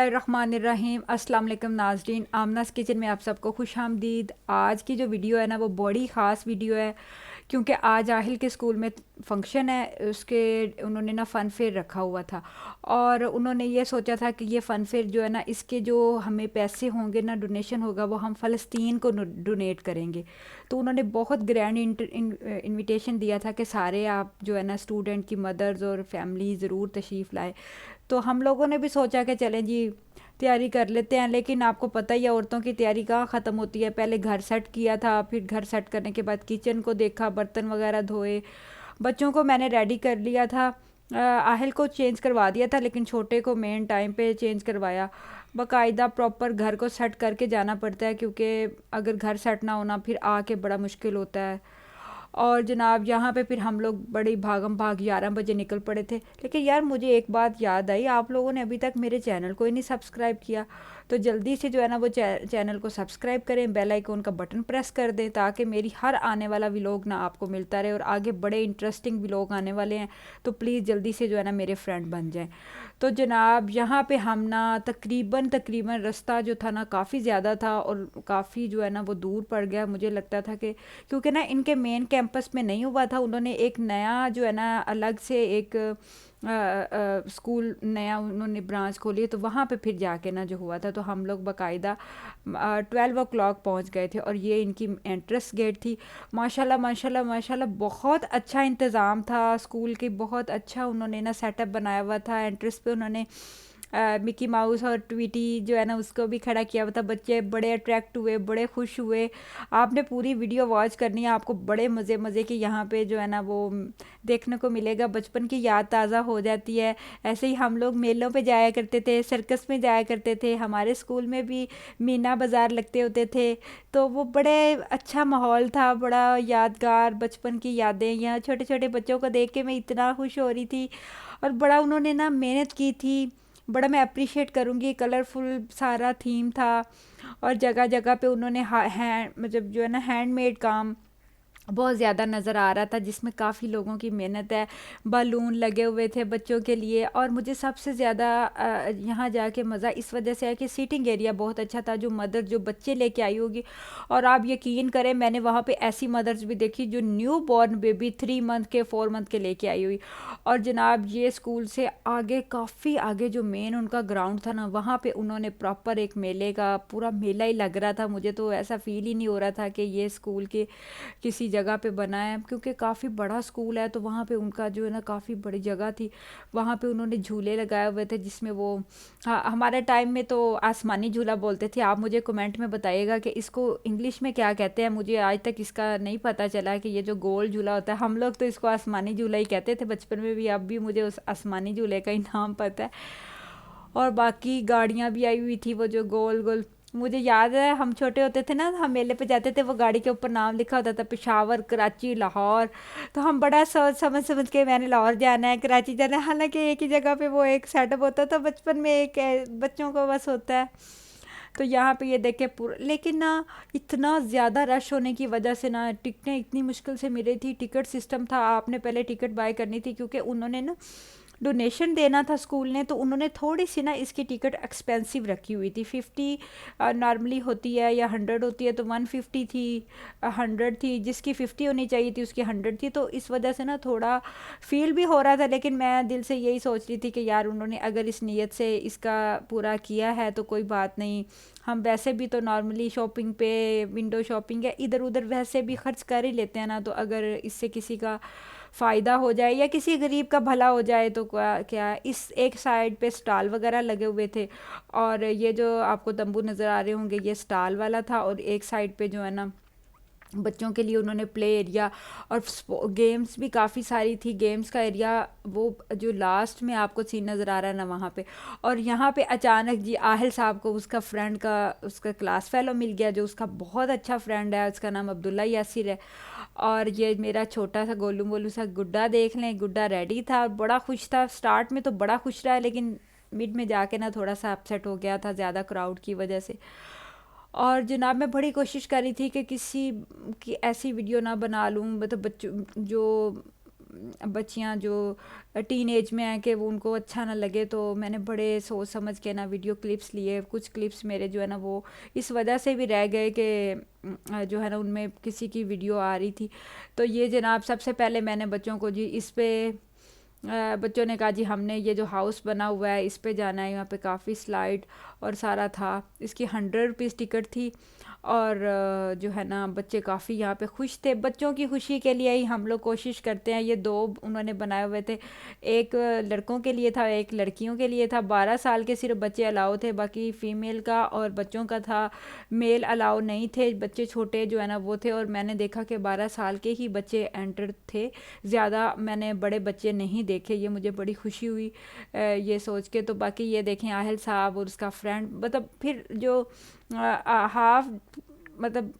बिस्मिल्लाहिर्रहमानिर्रहीम अस्सलाम वालेकुम नाज़रीन, आमनास किचन में आप सबको खुश आमदीद। आज की जो वीडियो है ना वो बड़ी ख़ास वीडियो है क्योंकि आज आहिल के स्कूल में फंक्शन है। उसके उन्होंने ना फ़न फेयर रखा हुआ था और उन्होंने ये सोचा था कि ये फ़न फेयर जो है ना इसके जो हमें पैसे होंगे ना डोनेशन होगा वो हम फ़लस्तीन को डोनेट करेंगे। तो उन्होंने बहुत ग्रैंड इनविटेशन दिया था कि सारे आप जो है ना स्टूडेंट की मदर्स और फैमिली ज़रूर तशरीफ़ लाए। तो हम लोगों ने भी सोचा कि चलें जी तैयारी कर लेते हैं, लेकिन आपको पता ही है औरतों की तैयारी कहाँ ख़त्म होती है। पहले घर सेट किया था, फिर घर सेट करने के बाद किचन को देखा, बर्तन वगैरह धोए, बच्चों को मैंने रेडी कर लिया था। आहिल को चेंज करवा दिया था लेकिन छोटे को मेन टाइम पे चेंज करवाया। बाकायदा प्रॉपर घर को सेट करके जाना पड़ता है क्योंकि अगर घर सेट ना होना फिर आके बड़ा मुश्किल होता है। और जनाब यहाँ पे फिर हम लोग बड़ी भागम भाग 11 बजे निकल पड़े थे। लेकिन यार मुझे एक बात याद आई, आप लोगों ने अभी तक मेरे चैनल को ही नहीं सब्सक्राइब किया। तो जल्दी से जो है ना वो चैनल को सब्सक्राइब करें, बेल आइकन का बटन प्रेस कर दें ताकि मेरी हर आने वाला व्लॉग ना आपको मिलता रहे। और आगे बड़े इंटरेस्टिंग व्लॉग आने वाले हैं, तो प्लीज़ जल्दी से जो है ना मेरे फ्रेंड बन जाएं। तो जनाब यहाँ पे हम ना तकरीबन तकरीबन रास्ता जो था ना काफ़ी ज़्यादा था और काफ़ी जो है ना वो दूर पड़ गया। मुझे लगता था कि क्योंकि ना इनके मेन कैंपस में नहीं हुआ था, उन्होंने एक नया जो है ना अलग से एक स्कूल नया उन्होंने ब्रांच खोली, तो वहाँ पे फिर जाके ना जो हुआ था। तो हम लोग बाकायदा 12 o'clock पहुँच गए थे और ये इनकी एंट्रेंस गेट थी। माशाल्लाह माशाल्लाह माशाल्लाह बहुत अच्छा इंतज़ाम था स्कूल की, बहुत अच्छा उन्होंने ना सेटअप बनाया हुआ था। एंट्रेंस पे उन्होंने मिकी माउस और ट्वीटी जो है ना उसको भी खड़ा किया हुआ था। बच्चे बड़े अट्रैक्ट हुए, बड़े खुश हुए। आपने पूरी वीडियो वॉच करनी है, आपको बड़े मज़े मज़े की यहाँ पे जो है ना वो देखने को मिलेगा। बचपन की याद ताज़ा हो जाती है। ऐसे ही हम लोग मेलों पे जाया करते थे, सर्कस में जाया करते थे, हमारे स्कूल में भी मीना बाज़ार लगते होते थे। तो वो बड़े अच्छा माहौल था, बड़ा यादगार बचपन की यादें। यहाँ छोटे छोटे बच्चों को देख के मैं इतना खुश हो रही थी और बड़ा उन्होंने ना मेहनत की थी। बड़ा मैं अप्रिशिएट करूँगी, कलरफुल सारा थीम था और जगह जगह पे उन्होंने हैंड मतलब जो है ना हैंडमेड काम बहुत ज़्यादा नज़र आ रहा था जिसमें काफ़ी लोगों की मेहनत है। बालून लगे हुए थे बच्चों के लिए और मुझे सबसे ज़्यादा यहाँ जाके मज़ा इस वजह से है कि सीटिंग एरिया बहुत अच्छा था। जो मदर जो बच्चे लेके आई होगी, और आप यकीन करें मैंने वहाँ पे ऐसी मदर्स भी देखी जो न्यू बॉर्न बेबी 3 मंथ के 4 मंथ के लेके आई हुई। और जनाब ये स्कूल से आगे काफ़ी आगे जो मेन उनका ग्राउंड था ना वहाँ पे उन्होंने प्रॉपर एक मेले का पूरा मेला ही लग रहा था। मुझे तो ऐसा फील ही नहीं हो रहा था कि ये स्कूल के किसी जगह पे बना है, क्योंकि काफ़ी बड़ा स्कूल है। तो वहाँ पे उनका जो है ना काफ़ी बड़ी जगह थी, वहाँ पे उन्होंने झूले लगाए हुए थे जिसमें वो हाँ हमारे टाइम में तो आसमानी झूला बोलते थे। आप मुझे कमेंट में बताइएगा कि इसको इंग्लिश में क्या कहते हैं, मुझे आज तक इसका नहीं पता चला कि ये जो गोल झूला होता है हम लोग तो इसको आसमानी झूला ही कहते थे बचपन में भी। अब भी मुझे उस आसमानी झूले का ही नाम पता है। और बाकी गाड़ियाँ भी आई हुई थी वो जो गोल गोल। मुझे याद है हम छोटे होते थे ना, हम मेले पे जाते थे, वो गाड़ी के ऊपर नाम लिखा होता था पेशावर, कराची, लाहौर। तो हम बड़ा सोच समझ समझ के मैंने लाहौर जाना है, कराची जाना है, हालांकि एक ही जगह पे वो एक सेटअप होता था बचपन में, एक बच्चों को बस होता है। तो यहाँ पे ये देखे पूरा, लेकिन ना इतना ज़्यादा रश होने की वजह से ना टिकटें इतनी मुश्किल से मिल रही थी। टिकट सिस्टम था, आपने पहले टिकट बाय करनी थी क्योंकि उन्होंने ना डोनेशन देना था स्कूल ने। तो उन्होंने थोड़ी सी ना इसकी टिकट एक्सपेंसिव रखी हुई थी। 50 नॉर्मली होती है या 100 होती है, तो 150 थी, 100 थी। जिसकी 50 होनी चाहिए थी उसकी 100 थी। तो इस वजह से ना थोड़ा फील भी हो रहा था, लेकिन मैं दिल से यही सोच रही थी कि यार उन्होंने अगर इस नीयत से इसका पूरा किया है तो कोई बात नहीं। हम वैसे भी तो नॉर्मली शॉपिंग पे, विंडो शॉपिंग या इधर उधर वैसे भी खर्च कर ही लेते हैं ना। तो अगर इससे किसी का फ़ायदा हो जाए या किसी गरीब का भला हो जाए तो क्या क्या। इस एक साइड पे स्टॉल वगैरह लगे हुए थे और ये जो आपको तंबू नज़र आ रहे होंगे ये स्टॉल वाला था। और एक साइड पे जो है ना बच्चों के लिए उन्होंने प्ले एरिया और गेम्स भी काफ़ी सारी थी। गेम्स का एरिया वो जो लास्ट में आपको सीन नज़र आ रहा है ना वहाँ पे। और यहाँ पे अचानक जी आहिल साहब को उसका फ्रेंड का, उसका क्लास फेलो मिल गया जो उसका बहुत अच्छा फ्रेंड है, उसका नाम अब्दुल्ला यासिर है। और ये मेरा छोटा सा गोलू मोलू सा गुड्डा देख लें, गुड्डा रेडी था, बड़ा खुश था। स्टार्ट में तो बड़ा खुश रहा लेकिन मिड में जाके ना थोड़ा सा अपसेट हो गया था ज़्यादा क्राउड की वजह से। और जनाब मैं बड़ी कोशिश कर रही थी कि किसी की ऐसी वीडियो ना बना लूँ, मतलब बच्चों जो बच्चियां जो टीन एज में हैं कि वो उनको अच्छा ना लगे, तो मैंने बड़े सोच समझ के ना वीडियो क्लिप्स लिए। कुछ क्लिप्स मेरे जो है ना वो इस वजह से भी रह गए कि जो है ना उनमें किसी की वीडियो आ रही थी। तो ये जनाब सबसे पहले मैंने बच्चों को जी इस पे बच्चों ने कहा जी हमने ये जो हाउस बना हुआ है इस पे जाना है, यहाँ पे काफ़ी स्लाइड और सारा था। इसकी 100 रुपीज़ टिकट थी और जो है ना बच्चे काफ़ी यहाँ पे खुश थे। बच्चों की खुशी के लिए ही हम लोग कोशिश करते हैं। ये दो उन्होंने बनाए हुए थे, एक लड़कों के लिए था एक लड़कियों के लिए था। 12 साल के सिर्फ बच्चे अलाउ थे, बाकी फ़ीमेल का और बच्चों का था, मेल अलाउ नहीं थे। बच्चे छोटे जो है ना वो थे, और मैंने देखा कि 12 साल के ही बच्चे एंटर थे, ज़्यादा मैंने बड़े बच्चे नहीं देखे। ये मुझे बड़ी खुशी हुई ये सोच के। तो बाकी ये देखें आहिल साहब और उसका फ्रेंड, मतलब फिर जो हाफ मतलब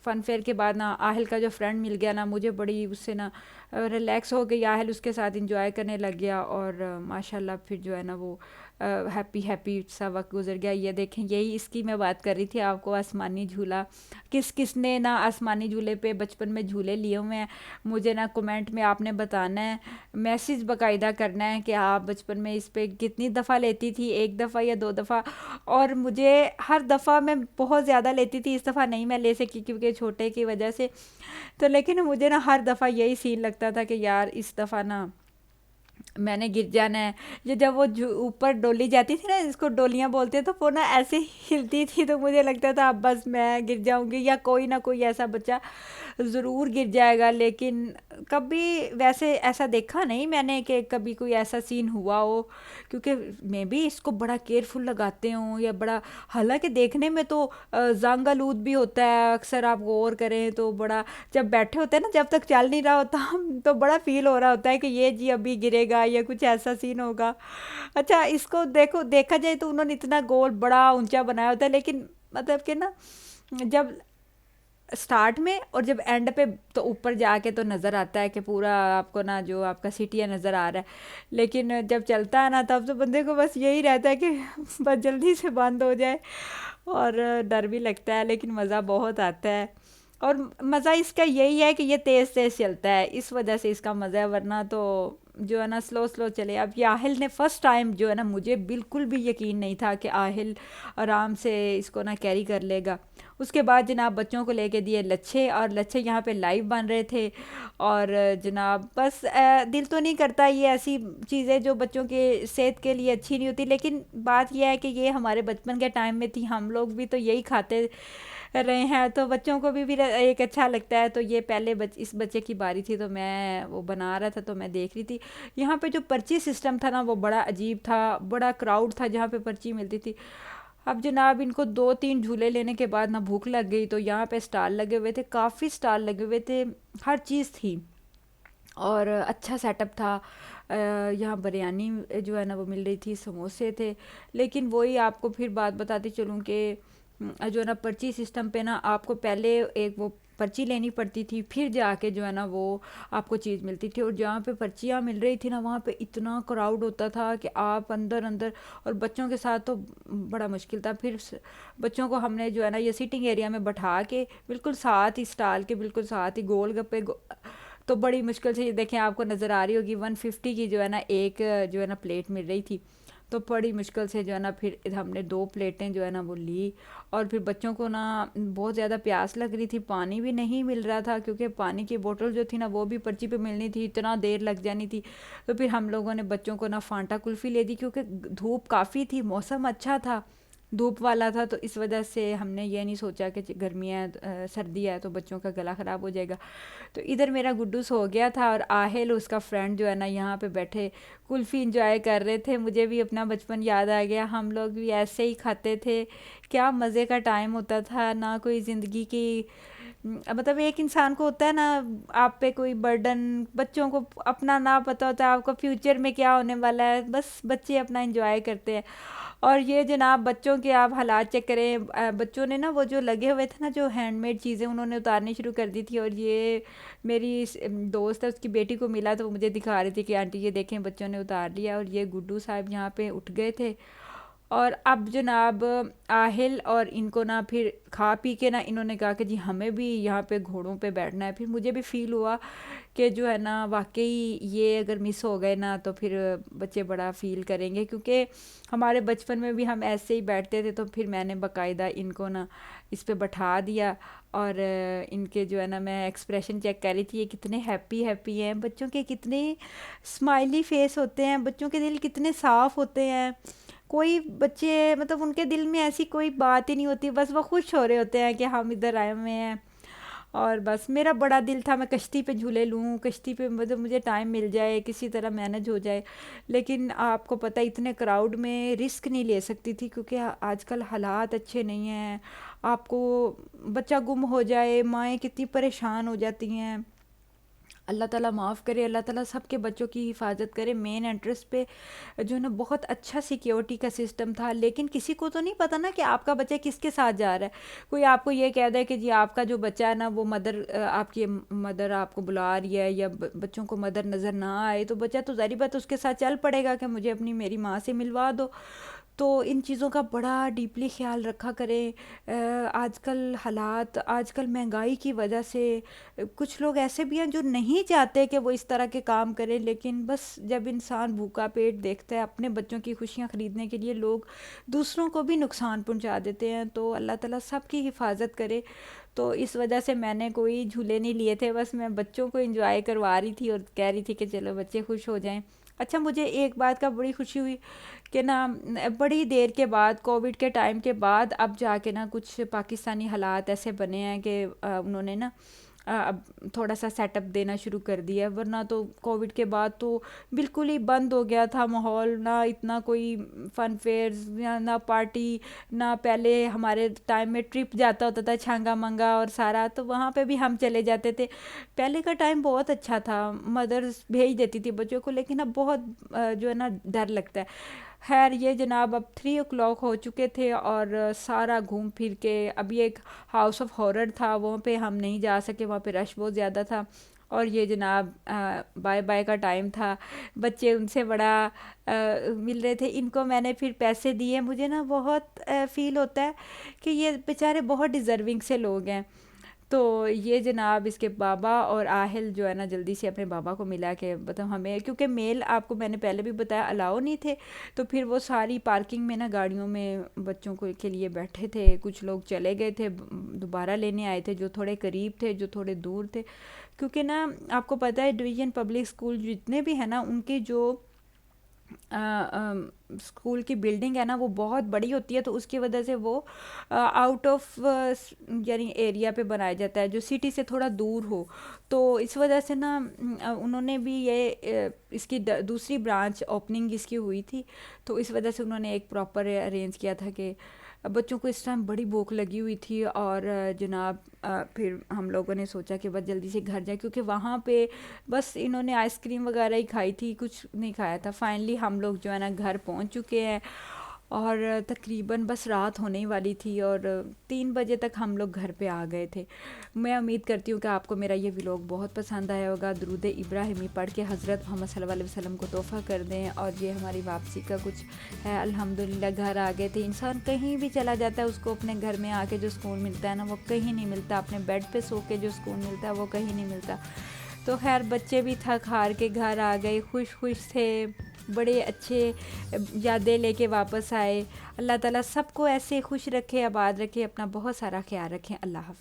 फ़न फेयर के बाद ना आहिल का जो फ्रेंड मिल गया ना, मुझे बड़ी उससे ना रिलैक्स हो गई। आहिल उसके साथ इंजॉय करने लग गया और माशाल्लाह फिर जो है ना वो हैप्पी हैप्पी सा वक्त गुजर गया। ये देखें यही इसकी मैं बात कर रही थी आपको, आसमानी झूला। किस किस ने ना आसमानी झूले पे बचपन में झूले लिए हुए हैं, मुझे ना कमेंट में आपने बताना है, मैसेज बाकायदा करना है कि आप बचपन में इस पे कितनी दफ़ा लेती थी, 1 दफ़ा या 2 दफ़ा। और मुझे हर दफ़ा मैं बहुत ज़्यादा लेती थी, इस दफ़ा नहीं मैं ले सकी क्योंकि छोटे की वजह से। तो लेकिन मुझे ना हर दफ़ा यही सीन लगता था कि यार इस दफ़ा ना मैंने गिर जाना है। ये जब वो ऊपर डोली जाती थी ना, जिसको डोलियाँ बोलते हैं, तो वो ना ऐसे ही हिलती थी, तो मुझे लगता था अब बस मैं गिर जाऊंगी या कोई ना कोई ऐसा बच्चा ज़रूर गिर जाएगा। लेकिन कभी वैसे ऐसा देखा नहीं मैंने कि कभी कोई ऐसा सीन हुआ हो, क्योंकि मैं भी इसको बड़ा केयरफुल लगाते हूँ या बड़ा, हालांकि देखने में तो जंग आलूद भी होता है अक्सर, आप गौर करें तो बड़ा, जब बैठे होते हैं ना, जब तक चल नहीं रहा होता तो बड़ा फील हो रहा होता है कि ये जी अभी गिरेगा या कुछ ऐसा सीन होगा। अच्छा इसको देखो, देखा जाए तो उन्होंने इतना गोल बड़ा ऊंचा बनाया होता है, लेकिन मतलब कि ना जब स्टार्ट में और जब एंड पे तो ऊपर जाके तो नज़र आता है कि पूरा आपको ना जो आपका सिटी है नज़र आ रहा है। लेकिन जब चलता है ना तब तो बंदे को बस यही रहता है कि बस जल्दी से बंद हो जाए, और डर भी लगता है लेकिन मज़ा बहुत आता है। और मज़ा इसका यही है कि ये तेज़ तेज़ चलता है, इस वजह से इसका मज़ा है, वरना तो जो है ना स्लो स्लो चले। अब ये आहिल ने फ़र्स्ट टाइम जो है ना, मुझे बिल्कुल भी यकीन नहीं था कि आहिल आराम से इसको ना कैरी कर लेगा। उसके बाद जनाब बच्चों को लेके दिए लच्छे, और लच्छे यहाँ पे लाइव बन रहे थे। और जनाब बस दिल तो नहीं करता ये ऐसी चीज़ें जो बच्चों के सेहत के लिए अच्छी नहीं होती, लेकिन बात यह है कि ये हमारे बचपन के टाइम में थी, हम लोग भी तो यही खाते रहे हैं, तो बच्चों को भी एक अच्छा लगता है। तो ये पहले इस बच्चे की बारी थी, तो मैं वो बना रहा था तो मैं देख रही थी। यहाँ पे जो पर्ची सिस्टम था ना वो बड़ा अजीब था, बड़ा क्राउड था जहाँ पे पर्ची मिलती थी। अब जनाब इनको 2-3 झूले लेने के बाद ना भूख लग गई, तो यहाँ पे स्टॉल लगे हुए थे, काफ़ी स्टॉल लगे हुए थे, हर चीज़ थी और अच्छा सेटअप था। यहाँ बिरयानी जो है ना वो मिल रही थी, समोसे थे। लेकिन वही आपको फिर बात बताती चलूँ कि जो है ना पर्ची सिस्टम पे ना आपको पहले एक वो पर्ची लेनी पड़ती थी, फिर जाके जो है ना वो आपको चीज़ मिलती थी। और जहाँ पे पर्चियाँ मिल रही थी ना वहाँ पे इतना क्राउड होता था कि आप अंदर अंदर, और बच्चों के साथ तो बड़ा मुश्किल था। फिर बच्चों को हमने जो है ना ये सिटिंग एरिया में बैठा के बिल्कुल साथ ही स्टॉल के बिल्कुल साथ ही गोलगप्पे तो बड़ी मुश्किल से, ये देखें आपको नज़र आ रही होगी 150 की जो है ना एक जो है ना प्लेट मिल रही थी। तो बड़ी मुश्किल से जो है ना फिर हमने 2 प्लेटें जो है ना वो ली। और फिर बच्चों को ना बहुत ज़्यादा प्यास लग रही थी, पानी भी नहीं मिल रहा था, क्योंकि पानी की बोतल जो थी ना वो भी पर्ची पे मिलनी थी, इतना देर लग जानी थी। तो फिर हम लोगों ने बच्चों को ना फांटा कुल्फ़ी ले दी, क्योंकि धूप काफ़ी थी, मौसम अच्छा था, धूप वाला था। तो इस वजह से हमने ये नहीं सोचा कि गर्मियाँ सर्दी है तो बच्चों का गला ख़राब हो जाएगा। तो इधर मेरा गुड्डू सो गया था और आहिल उसका फ्रेंड जो है ना यहाँ पे बैठे कुल्फ़ी इंजॉय कर रहे थे। मुझे भी अपना बचपन याद आ गया, हम लोग भी ऐसे ही खाते थे, क्या मज़े का टाइम होता था ना। कोई ज़िंदगी की मतलब एक इंसान को होता है ना, आप पे कोई बर्डन, बच्चों को अपना ना पता होता है आपको फ्यूचर में क्या होने वाला है, बस बच्चे अपना एंजॉय करते हैं। और ये जनाब बच्चों के आप हालात चेक करें, बच्चों ने ना वो जो लगे हुए थे ना जो हैंडमेड चीज़ें उन्होंने उतारनी शुरू कर दी थी। और ये मेरी दोस्त है, उसकी बेटी को मिला तो वो मुझे दिखा रही थी कि आंटी ये देखें बच्चों ने उतार लिया। और ये गुड्डू साहब यहाँ पे उठ गए थे और अब जनाब आहिल और इनको ना फिर खा पी के ना इन्होंने कहा कि जी हमें भी यहाँ पे घोड़ों पे बैठना है। फिर मुझे भी फ़ील हुआ कि जो है ना वाक़ई ये अगर मिस हो गए ना तो फिर बच्चे बड़ा फ़ील करेंगे, क्योंकि हमारे बचपन में भी हम ऐसे ही बैठते थे। तो फिर मैंने बाकायदा इनको ना इस पे बैठा दिया और इनके जो है ना मैं एक्सप्रेशन चेक कर रही थी, ये कितने हैप्पी हैप्पी हैं। बच्चों के कितने स्माइली फेस होते हैं, बच्चों के दिल कितने साफ़ होते हैं। कोई बच्चे मतलब उनके दिल में ऐसी कोई बात ही नहीं होती, बस वो खुश हो रहे होते हैं कि हम इधर आए हुए हैं। और बस मेरा बड़ा दिल था मैं कश्ती पे झूले लूँ, कश्ती पे मतलब मुझे टाइम मिल जाए, किसी तरह मैनेज हो जाए। लेकिन आपको पता है इतने क्राउड में रिस्क नहीं ले सकती थी, क्योंकि आजकल हालात अच्छे नहीं हैं। आपको बच्चा गुम हो जाए, माएँ कितनी परेशान हो जाती हैं। अल्लाह ताला माफ़ करे, अल्लाह ताला सबके बच्चों की हिफाजत करे। मेन एंट्रेंस पे जो है ना बहुत अच्छा सिक्योरिटी का सिस्टम था, लेकिन किसी को तो नहीं पता ना कि आपका बच्चा किसके साथ जा रहा है। कोई आपको ये कह दे कि जी आपका जो बच्चा है ना वो आपकी मदर आपको बुला रही है, या बच्चों को मदर नज़र ना आए, तो बच्चा तो ज़ाहिर बात उसके साथ चल पड़ेगा कि मुझे अपनी मेरी माँ से मिलवा दो। तो इन चीज़ों का बड़ा डीपली ख्याल रखा करें। आजकल हालात, आजकल महंगाई की वजह से कुछ लोग ऐसे भी हैं जो नहीं चाहते कि वो इस तरह के काम करें, लेकिन बस जब इंसान भूखा पेट देखता है, अपने बच्चों की खुशियाँ ख़रीदने के लिए लोग दूसरों को भी नुकसान पहुंचा देते हैं। तो अल्लाह ताला सबकी हिफाजत करे। तो इस वजह से मैंने कोई झूले नहीं लिए थे, बस मैं बच्चों को एंजॉय करवा रही थी और कह रही थी कि चलो बच्चे खुश हो जाएं। अच्छा, मुझे एक बात का बड़ी खुशी हुई कि ना बड़ी देर के बाद, कोविड के टाइम के बाद, अब जाके ना कुछ पाकिस्तानी हालात ऐसे बने हैं कि उन्होंने ना अब थोड़ा सा सेटअप देना शुरू कर दिया है। वरना तो कोविड के बाद तो बिल्कुल ही बंद हो गया था माहौल, ना इतना कोई फन फेयर्स या ना पार्टी, ना पहले हमारे टाइम में ट्रिप जाता होता था छांगा मंगा और सारा, तो वहाँ पे भी हम चले जाते थे। पहले का टाइम बहुत अच्छा था, मदर्स भेज देती थी बच्चों को, लेकिन अब बहुत जो है ना डर लगता है। खैर ये जनाब अब 3 o'clock हो चुके थे और सारा घूम फिर के अभी एक हाउस ऑफ हॉरर था, वहाँ पे हम नहीं जा सके, वहाँ पे रश बहुत ज़्यादा था। और ये जनाब बाय बाय का टाइम था, बच्चे उनसे बड़ा मिल रहे थे। इनको मैंने फिर पैसे दिए। मुझे ना बहुत फ़ील होता है कि ये बेचारे बहुत डिज़र्विंग से लोग हैं। तो ये जनाब इसके बाबा और आहिल जो है ना जल्दी से अपने बाबा को मिला के मतलब हमें, क्योंकि मेल आपको मैंने पहले भी बताया अलाउ नहीं थे, तो फिर वो सारी पार्किंग में ना गाड़ियों में बच्चों को के लिए बैठे थे। कुछ लोग चले गए थे, दोबारा लेने आए थे, जो थोड़े करीब थे, जो थोड़े दूर थे। क्योंकि ना आपको पता है डिवीज़न पब्लिक स्कूल जितने भी हैं ना उनकी जो स्कूल की बिल्डिंग है ना वो बहुत बड़ी होती है, तो उसकी वजह से वो आउट ऑफ यानी एरिया पे बनाया जाता है जो सिटी से थोड़ा दूर हो। तो इस वजह से ना उन्होंने भी ये इसकी दूसरी ब्रांच ओपनिंग इसकी हुई थी, तो इस वजह से उन्होंने एक प्रॉपर अरेंज किया था कि बच्चों को इस टाइम बड़ी भूख लगी हुई थी। और जनाब फिर हम लोगों ने सोचा कि बस जल्दी से घर जाए, क्योंकि वहाँ पे बस इन्होंने आइसक्रीम वगैरह ही खाई थी, कुछ नहीं खाया था। फाइनली हम लोग जो है ना घर पहुँच चुके हैं और तकरीबन बस रात होने ही वाली थी और 3 बजे तक हम लोग घर पे आ गए थे। मैं उम्मीद करती हूँ कि आपको मेरा ये व्लॉग बहुत पसंद आया होगा। दुरूद इब्राहिमी पढ़ के हज़रत मोहम्मद सल्लल्लाहु अलैहि वसल्लम को तोहफ़ा कर दें। और ये हमारी वापसी का कुछ है, अल्हम्दुलिल्लाह घर आ गए थे। इंसान कहीं भी चला जाता है, उसको अपने घर में आके जो सुकून मिलता है ना वो कहीं नहीं मिलता। अपने बेड पे सो के जो सुकून मिलता है वो कहीं नहीं मिलता। तो खैर बच्चे भी थक हार के घर आ गए, खुश खुश थे, बड़े अच्छे यादें लेके वापस आए। अल्लाह ताला सबको ऐसे खुश रखे, आबाद रखे, अपना बहुत सारा ख्याल रखें। अल्लाह हाफ़िज़।